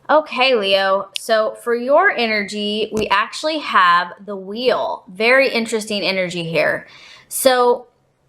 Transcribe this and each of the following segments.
Okay, Leo. So for your energy, we actually have the wheel. Very interesting energy here. So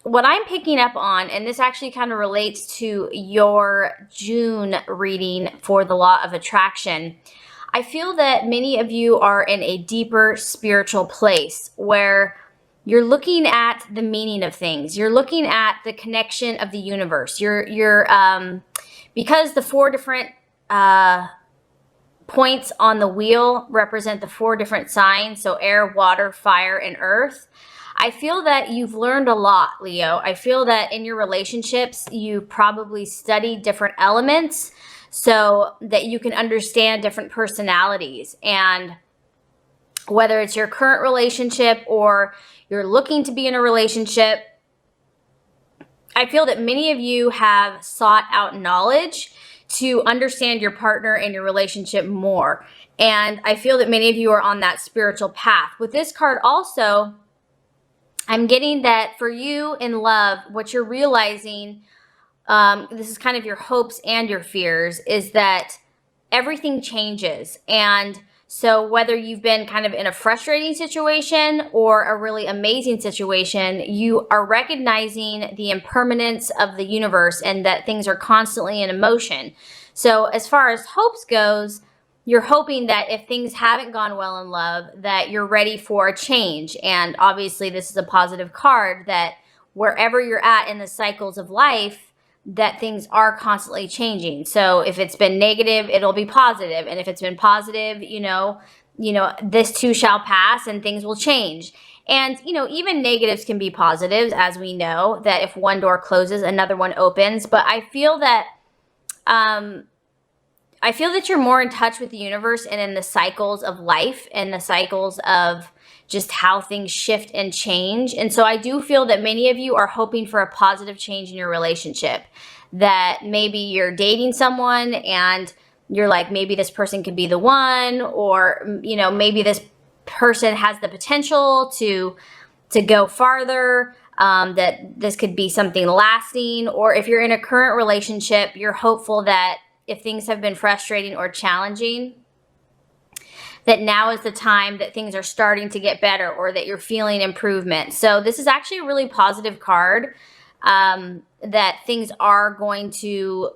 what I'm picking up on, and this actually kind of relates to your June reading for the law of attraction. I feel that many of you are in a deeper spiritual place where you're looking at the meaning of things. You're looking at the connection of the universe. Because the four different points on the wheel represent the four different signs, so air, water, fire, and earth. I feel that you've learned a lot, Leo. I feel that in your relationships, you probably studied different elements so that you can understand different personalities. And whether it's your current relationship or you're looking to be in a relationship, I feel that many of you have sought out knowledge to understand your partner and your relationship more. And I feel that many of you are on that spiritual path. With this card also, I'm getting that for you in love, what you're realizing, this is kind of your hopes and your fears, is that everything changes. And so whether you've been kind of in a frustrating situation or a really amazing situation, you are recognizing the impermanence of the universe and that things are constantly in motion. So as far as hopes goes, you're hoping that if things haven't gone well in love, that you're ready for a change. And obviously this is a positive card, that wherever you're at in the cycles of life, that things are constantly changing. So if it's been negative, it'll be positive. And if it's been positive, this too shall pass and things will change. And, even negatives can be positives, as we know, that if one door closes, another one opens. But I feel that you're more in touch with the universe and in the cycles of life and the cycles of just how things shift and change. And so I do feel that many of you are hoping for a positive change in your relationship, that maybe you're dating someone and you're like, maybe this person could be the one, or, maybe this person has the potential to go farther, that this could be something lasting. Or if you're in a current relationship, you're hopeful that if things have been frustrating or challenging, that now is the time that things are starting to get better or that you're feeling improvement. So this is actually a really positive card, that things are going to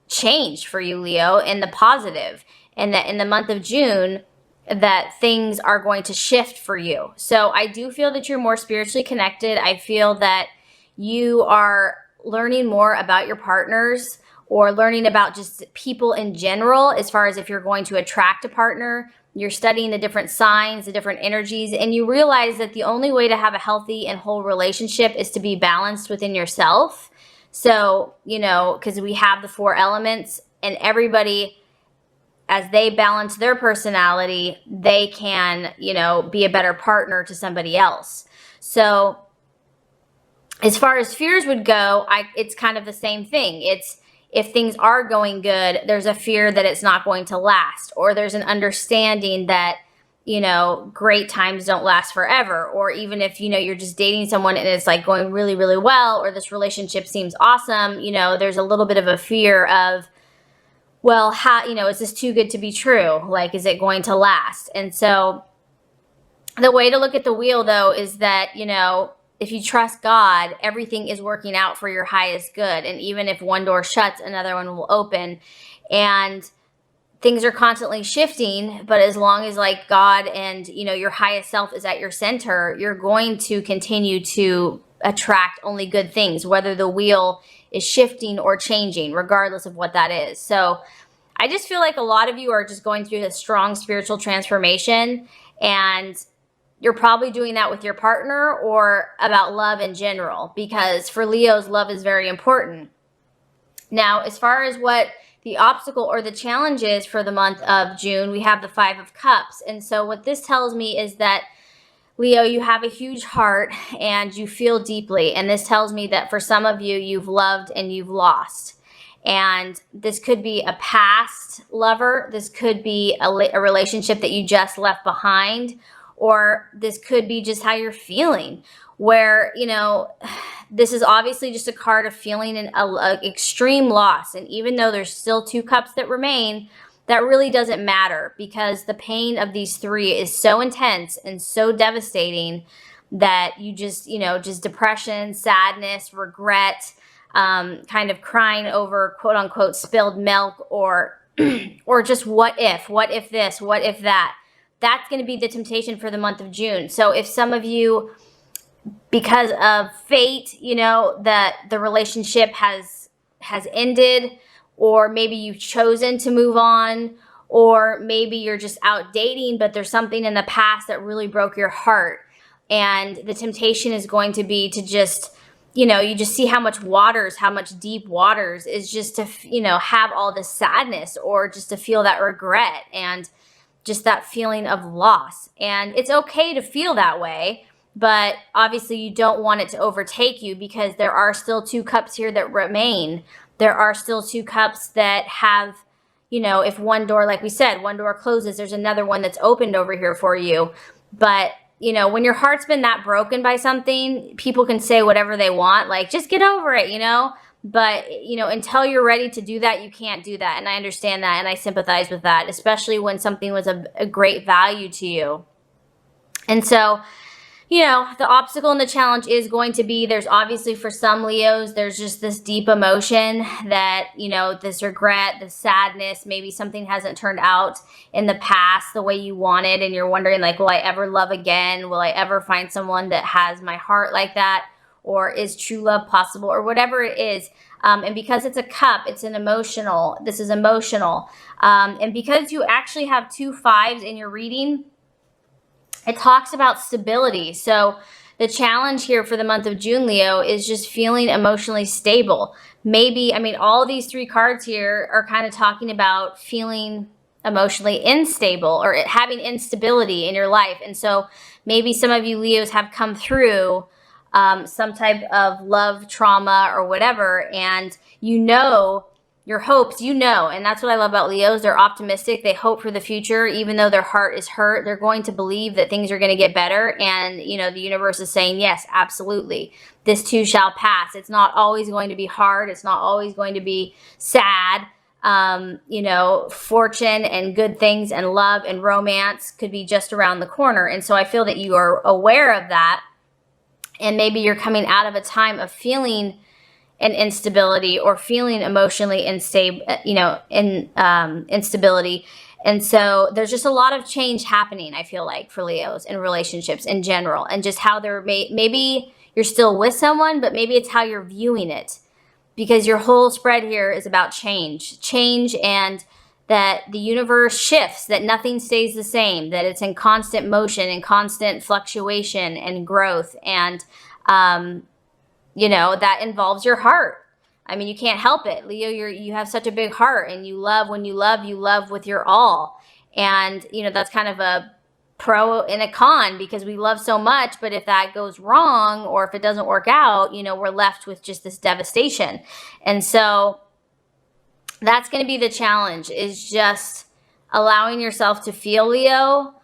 change for you, Leo, in the positive, and that in the month of June, that things are going to shift for you. So I do feel that you're more spiritually connected. I feel that you are learning more about your partners, or learning about just people in general, as far as if you're going to attract a partner. You're studying the different signs, the different energies, and you realize that the only way to have a healthy and whole relationship is to be balanced within yourself. So, because we have the four elements, and everybody, as they balance their personality, they can, be a better partner to somebody else. So as far as fears would go, it's kind of the same thing. It's, if things are going good, there's a fear that it's not going to last, or there's an understanding that, great times don't last forever. Or even if, you're just dating someone and it's like going really, really well, or this relationship seems awesome, there's a little bit of a fear of, well, how, is this too good to be true? Like, is it going to last? And so the way to look at the wheel, though, is that, if you trust God, everything is working out for your highest good. And even if one door shuts, another one will open. And things are constantly shifting, but as long as like God and, your highest self is at your center, you're going to continue to attract only good things, whether the wheel is shifting or changing, regardless of what that is. So I just feel like a lot of you are just going through a strong spiritual transformation, and you're probably doing that with your partner or about love in general, because for Leos, love is very important. Now, as far as what the obstacle or the challenge is for the month of June, we have the Five of Cups. And so what this tells me is that, Leo, you have a huge heart and you feel deeply. And this tells me that for some of you, you've loved and you've lost. And this could be a past lover. This could be a relationship that you just left behind. Or this could be just how you're feeling, where, this is obviously just a card of feeling an extreme loss. And even though there's still two cups that remain, that really doesn't matter, because the pain of these three is so intense and so devastating that you just, just depression, sadness, regret, kind of crying over quote unquote spilled milk, or or just what if this, what if that. That's going to be the temptation for the month of June. So if some of you, because of fate, that the relationship has ended, or maybe you've chosen to move on, or maybe you're just out dating, but there's something in the past that really broke your heart. And the temptation is going to be to just, you just see how much deep waters is just to, have all this sadness, or just to feel that regret and just that feeling of loss. And it's okay to feel that way, but obviously you don't want it to overtake you, because there are still 2 cups here that remain. There are still 2 cups that have, if one door, like we said, one door closes, there's another one that's opened over here for you. But, when your heart's been that broken by something, people can say whatever they want, like, just get over it, But, until you're ready to do that, you can't do that. And I understand that, and I sympathize with that, especially when something was a great value to you. And so, the obstacle and the challenge is going to be, there's obviously, for some Leos, there's just this deep emotion that, this regret, this sadness, maybe something hasn't turned out in the past the way you wanted, and you're wondering, like, will I ever love again? Will I ever find someone that has my heart like that? Or is true love possible, or whatever it is. And because it's a cup, this is emotional. And because you actually have 2 5s in your reading, it talks about stability. So the challenge here for the month of June, Leo, is just feeling emotionally stable. Maybe, all these 3 cards here are kind of talking about feeling emotionally unstable, or having instability in your life. And so maybe some of you Leos have come through some type of love trauma or whatever, and your hopes, and that's what I love about Leos. They're optimistic. They hope for the future, even though their heart is hurt. They're going to believe that things are going to get better, and the universe is saying, yes, absolutely, this too shall pass. It's not always going to be hard. It's not always going to be sad. Fortune and good things and love and romance could be just around the corner. And so I feel that you are aware of that. And maybe you're coming out of a time of feeling an instability, or feeling emotionally instability. And so there's just a lot of change happening, I feel like, for Leos in relationships in general, and just how maybe you're still with someone, but maybe it's how you're viewing it, because your whole spread here is about change, and that the universe shifts, that nothing stays the same, that it's in constant motion and constant fluctuation and growth. And, that involves your heart. You can't help it. Leo, you have such a big heart, and you love with your all. And, that's kind of a pro and a con, because we love so much, but if that goes wrong, or if it doesn't work out, we're left with just this devastation. And so that's going to be the challenge, is just allowing yourself to feel, Leo.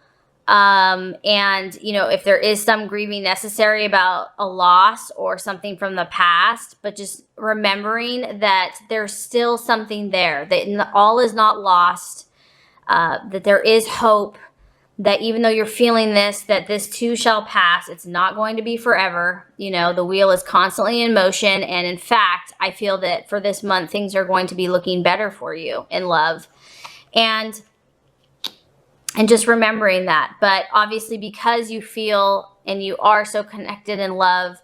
And, if there is some grieving necessary about a loss or something from the past, but just remembering that there's still something there, that all is not lost, that there is hope, that even though you're feeling this, that this too shall pass. It's not going to be forever. The wheel is constantly in motion. And in fact, I feel that for this month, things are going to be looking better for you in love. And just remembering that. But obviously, because you feel and you are so connected in love,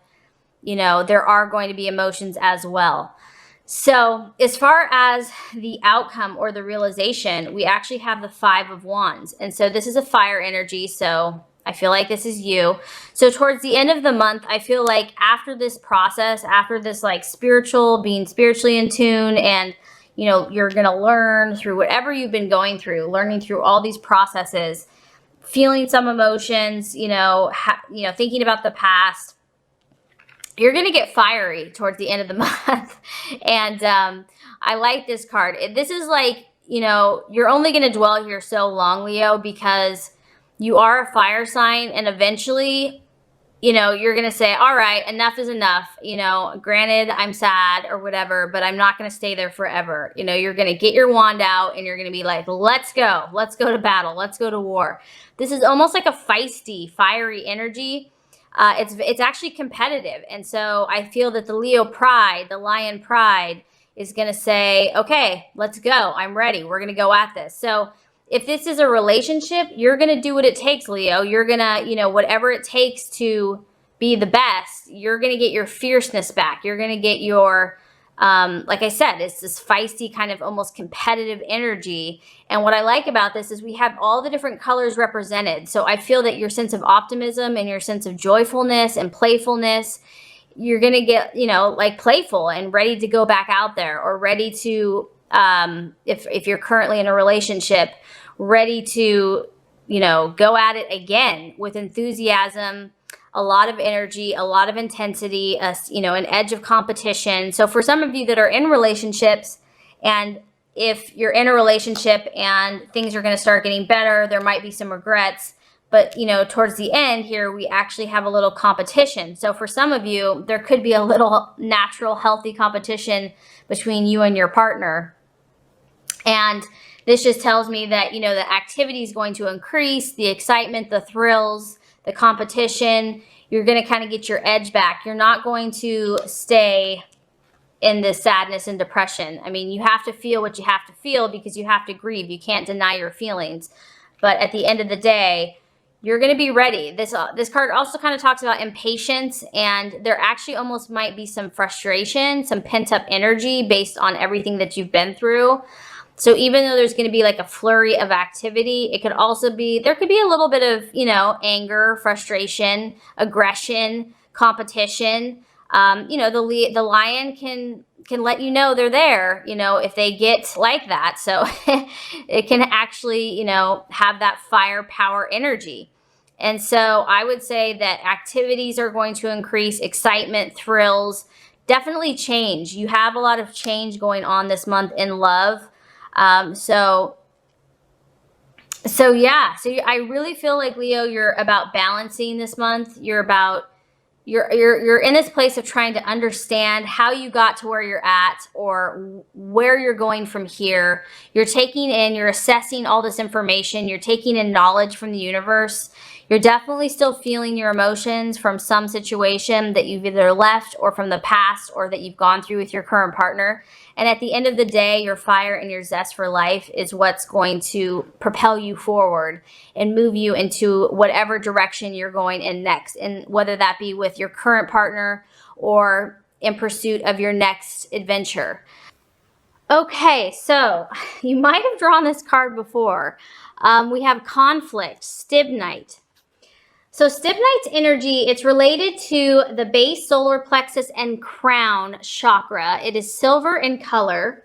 there are going to be emotions as well. So as far as the outcome or the realization, we actually have the 5 of Wands. And so this is a fire energy. So I feel like this is you. So towards the end of the month, I feel like after this process, after this like being spiritually in tune, and you're going to learn through whatever you've been going through, learning through all these processes, feeling some emotions, thinking about the past. You're going to get fiery towards the end of the month. And I like this card. This is like, you're only going to dwell here so long, Leo, because you are a fire sign, and eventually you're going to say, all right, enough is enough. Granted, I'm sad or whatever, but I'm not going to stay there forever. You're going to get your wand out and you're going to be like, let's go to battle. Let's go to war. This is almost like a feisty, fiery energy. It's actually competitive. And so I feel that the Leo pride, the lion pride, is going to say, okay, let's go. I'm ready. We're going to go at this. So if this is a relationship, you're going to do what it takes, Leo. You're going to, whatever it takes to be the best, you're going to get your fierceness back. You're going to get your, like I said, it's this feisty kind of almost competitive energy. And what I like about this is we have all the different colors represented. So I feel that your sense of optimism and your sense of joyfulness and playfulness, you're going to get, like playful and ready to go back out there, or ready to, if you're currently in a relationship, ready to, go at it again with enthusiasm, a lot of energy, a lot of intensity, an edge of competition. So for some of you that are in relationships, and if you're in a relationship and things are going to start getting better, there might be some regrets. But, towards the end here, we actually have a little competition. So for some of you, there could be a little natural, healthy competition between you and your partner. And this just tells me that, the activity is going to increase, the excitement, the thrills, the competition. You're going to kind of get your edge back. You're not going to stay in this sadness and depression. I mean, you have to feel what you have to feel because you have to grieve. You can't deny your feelings. But at the end of the day, you're going to be ready. This card also kind of talks about impatience, and there actually almost might be some frustration, some pent-up energy based on everything that you've been through. So even though there's going to be like a flurry of activity, it could also be, there could be a little bit of, anger, frustration, aggression, competition. The lion can let you know they're there, if they get like that. So it can actually, have that firepower energy. And so I would say that activities are going to increase, excitement, thrills, definitely change. You have a lot of change going on this month in love. So I really feel like, Leo, you're about balancing this month. You're in this place of trying to understand how you got to where you're at, or where you're going from here. You're assessing all this information. You're taking in knowledge from the universe. You're definitely still feeling your emotions from some situation that you've either left, or from the past, or that you've gone through with your current partner. And at the end of the day, your fire and your zest for life is what's going to propel you forward and move you into whatever direction you're going in next. And whether that be with your current partner or in pursuit of your next adventure. Okay, so you might have drawn this card before. We have conflict, Stibnite. So Stibnite's energy, it's related to the base, solar plexus, and crown chakra. It is silver in color.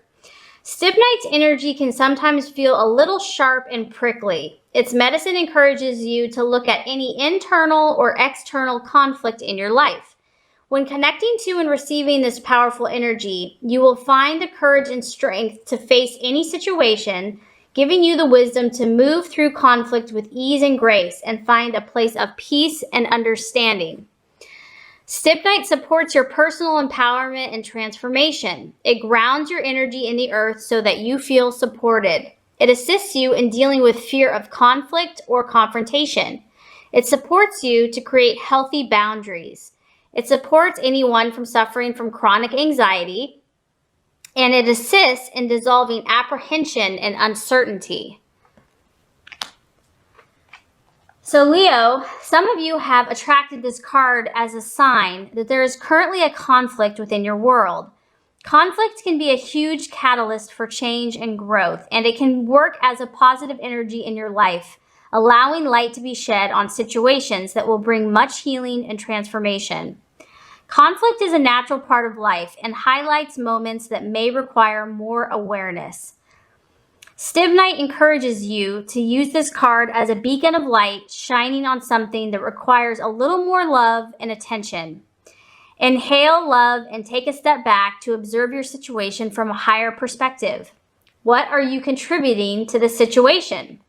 Stibnite's energy can sometimes feel a little sharp and prickly. Its medicine encourages you to look at any internal or external conflict in your life. When connecting to and receiving this powerful energy, you will find the courage and strength to face any situation, giving you the wisdom to move through conflict with ease and grace and find a place of peace and understanding. Stibnite supports your personal empowerment and transformation. It grounds your energy in the earth so that you feel supported. It assists you in dealing with fear of conflict or confrontation. It supports you to create healthy boundaries. It supports anyone from suffering from chronic anxiety, and it assists in dissolving apprehension and uncertainty. So Leo, some of you have attracted this card as a sign that there is currently a conflict within your world. Conflict can be a huge catalyst for change and growth, and it can work as a positive energy in your life, allowing light to be shed on situations that will bring much healing and transformation. Conflict is a natural part of life and highlights moments that may require more awareness. Stibnite encourages you to use this card as a beacon of light shining on something that requires a little more love and attention. Inhale love and take a step back to observe your situation from a higher perspective. What are you contributing to the situation?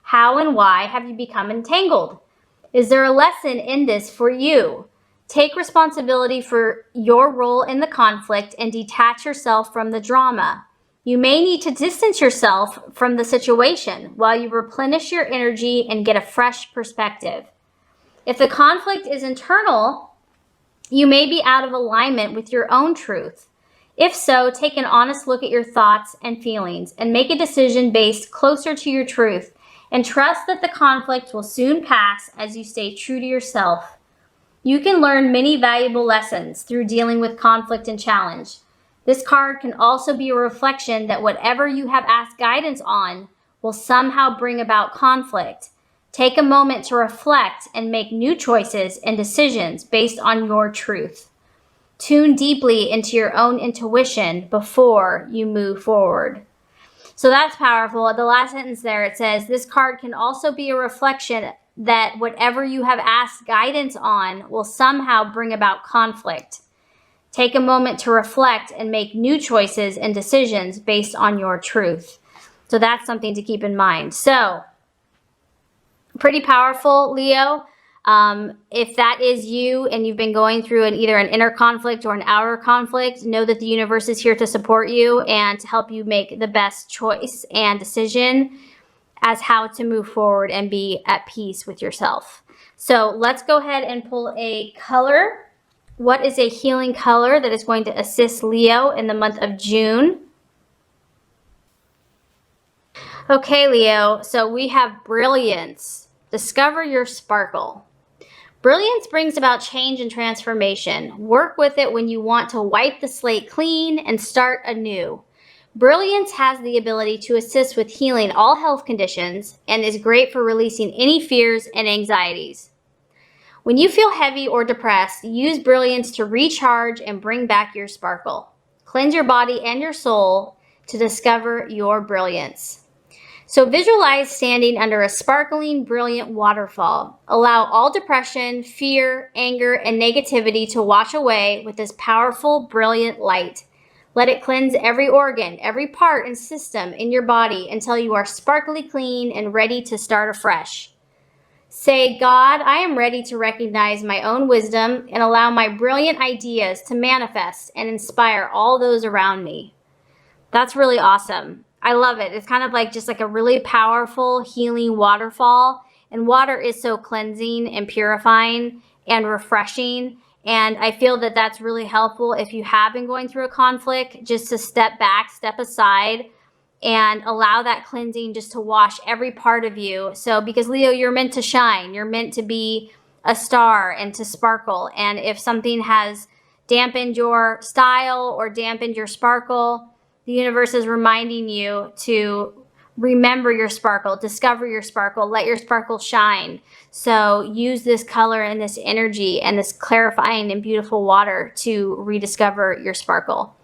How and why have you become entangled? Is there a lesson in this for you? Take responsibility for your role in the conflict and detach yourself from the drama. You may need to distance yourself from the situation while you replenish your energy and get a fresh perspective. If the conflict is internal, you may be out of alignment with your own truth. If so, take an honest look at your thoughts and feelings and make a decision based closer to your truth, and trust that the conflict will soon pass as you stay true to yourself. You can learn many valuable lessons through dealing with conflict and challenge. This card can also be a reflection that whatever you have asked guidance on will somehow bring about conflict. Take a moment to reflect and make new choices and decisions based on your truth. Tune deeply into your own intuition before you move forward. So that's powerful. The last sentence there, it says, this card can also be a reflection that whatever you have asked guidance on will somehow bring about conflict. Take a moment to reflect and make new choices and decisions based on your truth. So that's something to keep in mind. So, pretty powerful, Leo. If that is you and you've been going through either an inner conflict or an outer conflict, know that the universe is here to support you and to help you make the best choice and decision as how to move forward and be at peace with yourself. So let's go ahead and pull a color. What is a healing color that is going to assist Leo in the month of June? Okay, Leo, so we have Brilliance. Discover your sparkle. Brilliance brings about change and transformation. Work with it when you want to wipe the slate clean and start anew. Brilliance has the ability to assist with healing all health conditions and is great for releasing any fears and anxieties. When you feel heavy or depressed, use Brilliance to recharge and bring back your sparkle. Cleanse your body and your soul to discover your brilliance. So visualize standing under a sparkling, brilliant waterfall. Allow all depression, fear, anger, and negativity to wash away with this powerful, brilliant light. Let it cleanse every organ, every part and system in your body until you are sparkly clean and ready to start afresh. Say, God, I am ready to recognize my own wisdom and allow my brilliant ideas to manifest and inspire all those around me. That's really awesome. I love it. It's kind of like just like a really powerful healing waterfall. And water is so cleansing and purifying and refreshing. And I feel that that's really helpful if you have been going through a conflict, just to step back, step aside, and allow that cleansing just to wash every part of you. So because Leo, you're meant to shine. You're meant to be a star and to sparkle. And if something has dampened your style or dampened your sparkle, the universe is reminding you to remember your sparkle, discover your sparkle, let your sparkle shine. So use this color and this energy and this clarifying and beautiful water to rediscover your sparkle.